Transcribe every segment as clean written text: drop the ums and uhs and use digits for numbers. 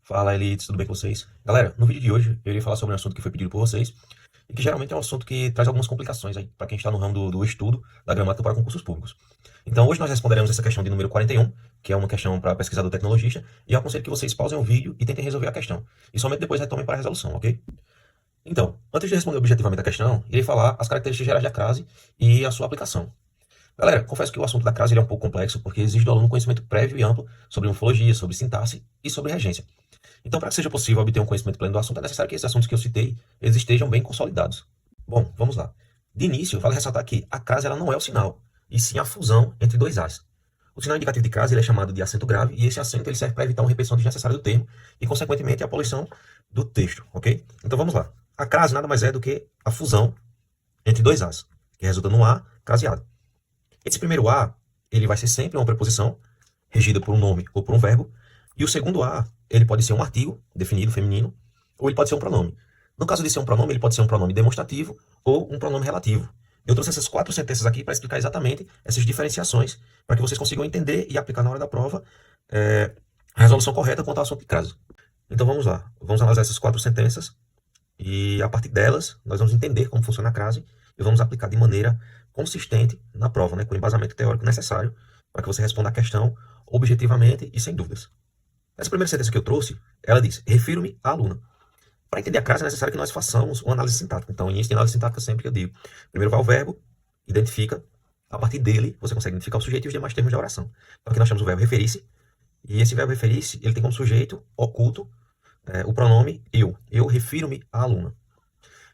Fala, Elites, tudo bem com vocês? Galera, no vídeo de hoje eu iria falar sobre um assunto que foi pedido por vocês e que geralmente é um assunto que traz algumas complicações aí para quem está no ramo do estudo da gramática para concursos públicos. Então, hoje nós responderemos essa questão de número 41, que é uma questão para pesquisador tecnologista, e eu aconselho que vocês pausem o vídeo e tentem resolver a questão, e somente depois retomem para a resolução, ok? Então, antes de responder objetivamente a questão, irei falar as características gerais da crase e a sua aplicação. Galera, confesso que o assunto da crase ele é um pouco complexo, porque exige do aluno um conhecimento prévio e amplo sobre morfologia, sobre sintaxe e sobre regência. Então, para que seja possível obter um conhecimento pleno do assunto, é necessário que esses assuntos que eu citei eles estejam bem consolidados. Bom, vamos lá. De início, vale ressaltar que a crase ela não é o sinal, e sim a fusão entre dois As. O sinal indicativo de crase ele é chamado de acento grave, e esse acento ele serve para evitar uma repetição desnecessária do termo e, consequentemente, a poluição do texto, ok? Então vamos lá. A crase nada mais é do que a fusão entre dois As, que resulta no A craseado. Esse primeiro A, ele vai ser sempre uma preposição, regida por um nome ou por um verbo, e o segundo A, ele pode ser um artigo, definido, feminino, ou ele pode ser um pronome. No caso de ser um pronome, ele pode ser um pronome demonstrativo ou um pronome relativo. Eu trouxe essas 4 sentenças aqui para explicar exatamente essas diferenciações, para que vocês consigam entender e aplicar na hora da prova a resolução correta quanto ao assunto de caso. Então vamos lá, vamos analisar essas 4 sentenças e a partir delas nós vamos entender como funciona a crase e vamos aplicar de maneira consistente na prova, né, com o embasamento teórico necessário para que você responda a questão objetivamente e sem dúvidas. Essa primeira sentença que eu trouxe, ela diz: refiro-me à aluna. Para entender a crase é necessário que nós façamos uma análise sintática. Então, início de análise sintática sempre que eu digo. Primeiro vai o verbo, identifica. A partir dele, você consegue identificar o sujeito e os demais termos da oração. Então, aqui nós temos o verbo referir-se. E esse verbo referir-se, ele tem como sujeito oculto o pronome eu. Eu refiro-me à aluna.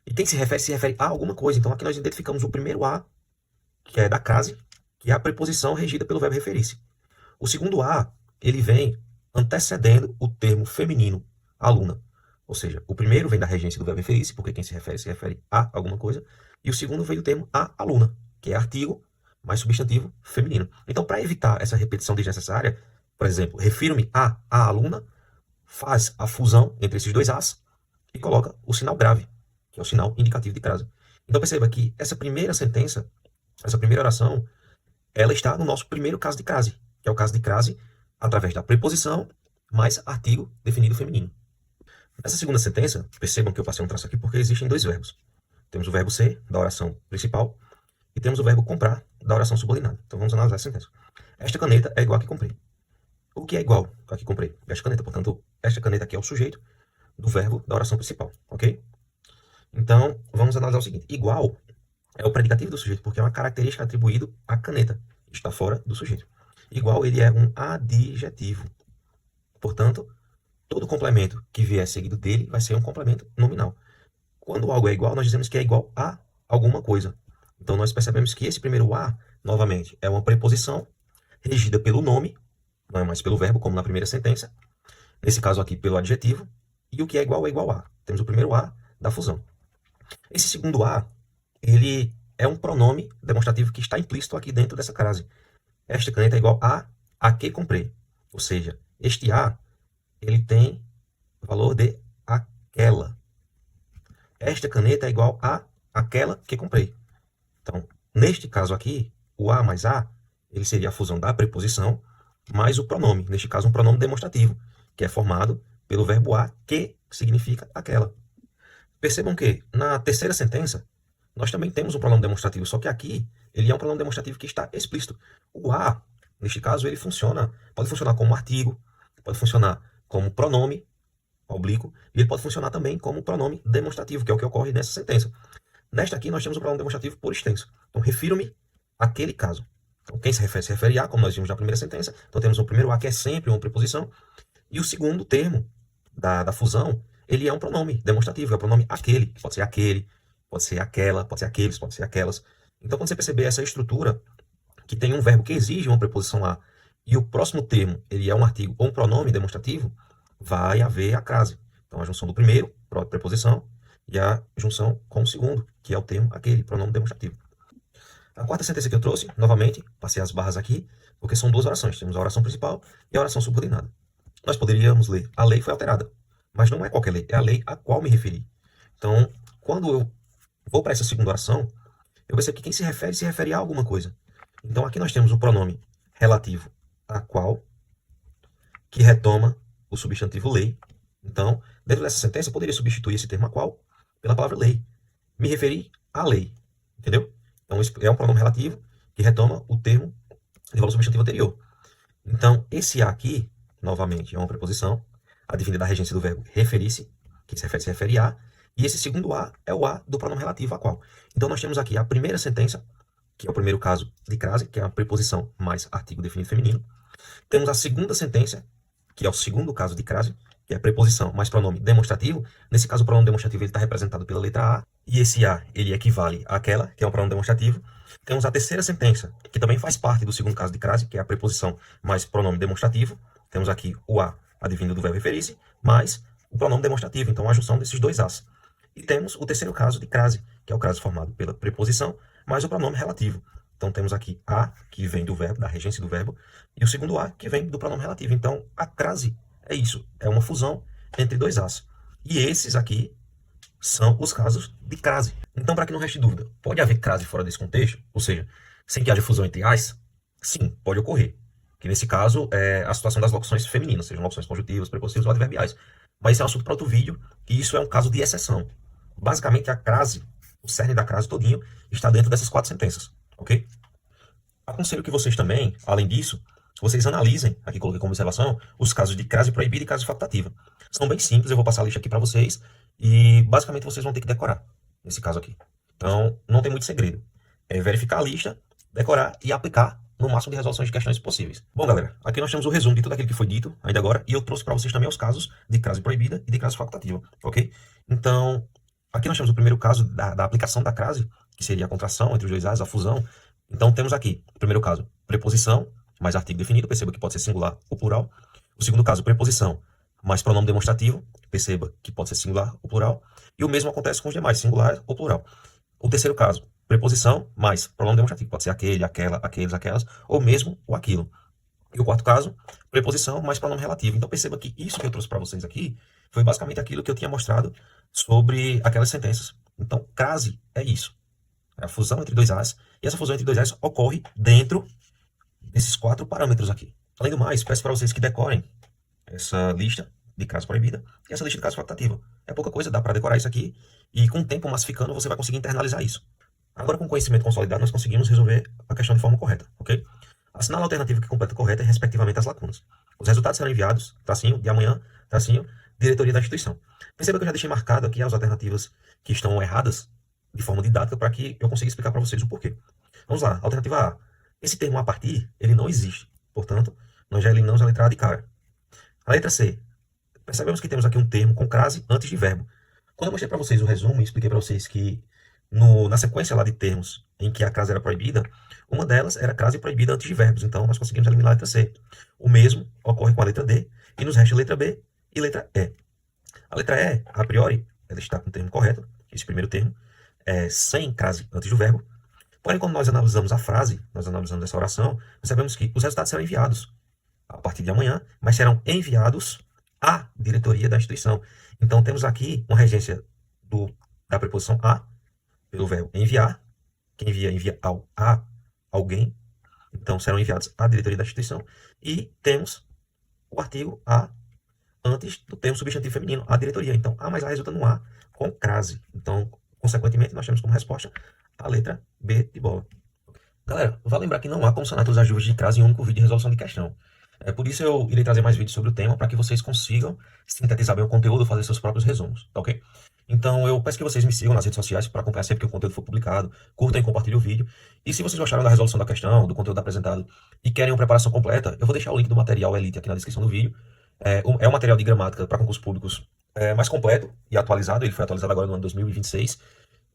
E quem se refere a alguma coisa. Então, aqui nós identificamos o primeiro a, que é da crase, que é a preposição regida pelo verbo referir-se. O segundo a, ele vem antecedendo o termo feminino, aluna. Ou seja, o primeiro vem da regência do verbo referir-se, porque quem se refere a alguma coisa, e o segundo vem do termo a aluna, que é artigo mais substantivo feminino. Então, para evitar essa repetição desnecessária, por exemplo, refiro-me a aluna, faz a fusão entre esses dois as e coloca o sinal grave, que é o sinal indicativo de crase. Então, perceba que essa primeira sentença, essa primeira oração, ela está no nosso primeiro caso de crase, que é o caso de crase através da preposição mais artigo definido feminino. Nessa segunda sentença, percebam que eu passei um traço aqui porque existem dois verbos. Temos o verbo ser, da oração principal, e temos o verbo comprar, da oração subordinada. Então vamos analisar essa sentença. Esta caneta é igual a que comprei. O que é igual a que comprei? Esta caneta. Portanto, esta caneta aqui é o sujeito do verbo da oração principal, ok? Então, vamos analisar o seguinte. Igual é o predicativo do sujeito, porque é uma característica atribuída à caneta. Está fora do sujeito. Igual, ele é um adjetivo. Portanto, todo complemento que vier seguido dele vai ser um complemento nominal. Quando algo é igual, nós dizemos que é igual a alguma coisa. Então, nós percebemos que esse primeiro a, novamente, é uma preposição regida pelo nome, não é mais pelo verbo, como na primeira sentença. Nesse caso aqui, pelo adjetivo. E o que é igual a. Temos o primeiro a da fusão. Esse segundo a, ele é um pronome demonstrativo que está implícito aqui dentro dessa crase. Esta caneta é igual a que comprei. Ou seja, este a, ele tem valor de aquela. Esta caneta é igual a aquela que comprei. Então, neste caso aqui, o a mais a, ele seria a fusão da preposição mais o pronome. Neste caso, um pronome demonstrativo, que é formado pelo verbo a, que significa aquela. Percebam que, na terceira sentença, nós também temos um pronome demonstrativo, só que aqui, ele é um pronome demonstrativo que está explícito. O a, neste caso, ele pode funcionar como artigo, pode funcionar como pronome oblíquo, e ele pode funcionar também como pronome demonstrativo, que é o que ocorre nessa sentença. Nesta aqui, nós temos o pronome demonstrativo por extenso. Então, refiro-me àquele caso. Então, quem se refere a, como nós vimos na primeira sentença. Então, temos o primeiro a, que é sempre uma preposição, e o segundo termo da fusão, ele é um pronome demonstrativo, é o pronome aquele. Pode ser aquele, pode ser aquela, pode ser aqueles, pode ser aquelas. Então, quando você perceber essa estrutura, que tem um verbo que exige uma preposição a, e o próximo termo, ele é um artigo ou um pronome demonstrativo, vai haver a crase. Então, a junção do primeiro, preposição, e a junção com o segundo, que é o termo aquele, pronome demonstrativo. A quarta sentença que eu trouxe, novamente, passei as barras aqui, porque são duas orações. Temos a oração principal e a oração subordinada. Nós poderíamos ler: a lei foi alterada. Mas não é qualquer lei, é a lei a qual me referi. Então, quando eu vou para essa segunda oração, eu percebo que quem se refere a alguma coisa. Então, aqui nós temos o pronome relativo a qual, que retoma o substantivo lei, Então, dentro dessa sentença, eu poderia substituir esse termo a qual pela palavra lei. Me referir à lei. Entendeu? Então, isso é um pronome relativo que retoma o termo de valor substantivo anterior. Então, esse a aqui, novamente, é uma preposição, advinda da regência do verbo referir-se, que se refere a, e esse segundo a é o a do pronome relativo a qual. Então, nós temos aqui a primeira sentença, que é o primeiro caso de crase, que é a preposição mais artigo definido feminino. Temos a segunda sentença, que é o segundo caso de crase, que é a preposição mais pronome demonstrativo. Nesse caso, o pronome demonstrativo está representado pela letra A, e esse A ele equivale àquela, que é um pronome demonstrativo. Temos a terceira sentença, que também faz parte do segundo caso de crase, que é a preposição mais pronome demonstrativo. Temos aqui o A advindo do verbo referir-se, mais o pronome demonstrativo, então a junção desses dois As. E temos o terceiro caso de crase, que é o crase formado pela preposição mais o pronome relativo. Então temos aqui A, que vem do verbo, da regência do verbo, e o segundo A, que vem do pronome relativo. Então a crase é isso, é uma fusão entre dois As. E esses aqui são os casos de crase. Então, para que não reste dúvida, pode haver crase fora desse contexto? Ou seja, sem que haja fusão entre As? Sim, pode ocorrer. Que nesse caso é a situação das locuções femininas, sejam locuções conjuntivas, prepositivas ou adverbiais. Mas isso é um assunto para outro vídeo, e isso é um caso de exceção. Basicamente, a crase, o cerne da crase todinho, está dentro dessas 4 sentenças, ok? Aconselho que vocês também, além disso, vocês analisem, aqui coloquei como observação, os casos de crase proibida e crase facultativa. São bem simples, eu vou passar a lista aqui para vocês, e basicamente vocês vão ter que decorar, nesse caso aqui. Então, não tem muito segredo. É verificar a lista, decorar e aplicar no máximo de resoluções de questões possíveis. Bom, galera, aqui nós temos o resumo de tudo aquilo que foi dito ainda agora, e eu trouxe para vocês também os casos de crase proibida e de crase facultativa, ok? Então, aqui nós temos o primeiro caso da aplicação da crase, que seria a contração entre os dois As, a fusão. Então, temos aqui, o primeiro caso, preposição, mais artigo definido, perceba que pode ser singular ou plural. O segundo caso, preposição, mais pronome demonstrativo, perceba que pode ser singular ou plural. E o mesmo acontece com os demais, singular ou plural. O terceiro caso, preposição, mais pronome demonstrativo, pode ser aquele, aquela, aqueles, aquelas, ou mesmo o aquilo. E o quarto caso, preposição, mais pronome relativo. Então, perceba que isso que eu trouxe para vocês aqui foi basicamente aquilo que eu tinha mostrado sobre aquelas sentenças. Então, crase é isso. É a fusão entre dois As, e essa fusão entre dois As ocorre dentro desses 4 parâmetros aqui. Além do mais, peço para vocês que decorem essa lista de crase proibida e essa lista de crase facultativa. É pouca coisa, dá para decorar isso aqui, e com o tempo massificando você vai conseguir internalizar isso. Agora, com conhecimento consolidado, nós conseguimos resolver a questão de forma correta, ok? Assinale a alternativa que completa correta e, respectivamente, as lacunas. Os resultados serão enviados, tracinho, de amanhã, tracinho, diretoria da instituição. Perceba que eu já deixei marcado aqui as alternativas que estão erradas, de forma didática, para que eu consiga explicar para vocês o porquê. Vamos lá, alternativa A. Esse termo a partir, ele não existe. Portanto, nós já eliminamos a letra A de cara. A letra C. Percebemos que temos aqui um termo com crase antes de verbo. Quando eu mostrei para vocês o resumo e expliquei para vocês que na sequência lá de termos em que a crase era proibida, uma delas era crase proibida antes de verbos. Então, nós conseguimos eliminar a letra C. O mesmo ocorre com a letra D, e nos resta a letra B e letra E. A letra E, a priori, ela está com o termo correto, esse primeiro termo, é sem crase antes do verbo. Porém, quando nós analisamos a frase, nós analisamos essa oração, percebemos que os resultados serão enviados a partir de amanhã, mas serão enviados à diretoria da instituição. Então, temos aqui uma regência da preposição a, pelo verbo enviar. Quem envia a alguém. Então, serão enviados à diretoria da instituição. E temos o artigo a antes do termo substantivo feminino, a diretoria. Então, a mais a resulta no a com crase. Então, consequentemente, nós temos como resposta a letra B de bola. Galera, vale lembrar que não há como sanar todas as dúvidas de crase em um único vídeo de resolução de questão. Por isso eu irei trazer mais vídeos sobre o tema para que vocês consigam sintetizar bem o conteúdo e fazer seus próprios resumos, tá ok? Então eu peço que vocês me sigam nas redes sociais para acompanhar sempre que o conteúdo for publicado, curtam e compartilhem o vídeo. E se vocês gostaram da resolução da questão, do conteúdo apresentado e querem uma preparação completa, eu vou deixar o link do material Elite aqui na descrição do vídeo. É um material de gramática para concursos públicos mais completo e atualizado. Ele foi atualizado agora no ano 2026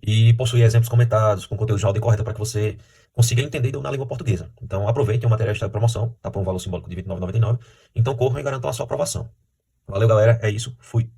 e possui exemplos comentados com conteúdo de ordem correta para que você consiga entender na língua portuguesa. Então aproveitem, o material está em promoção, tá por um valor simbólico de R$ 29,99. Então corram e garantam a sua aprovação. Valeu, galera, é isso, fui.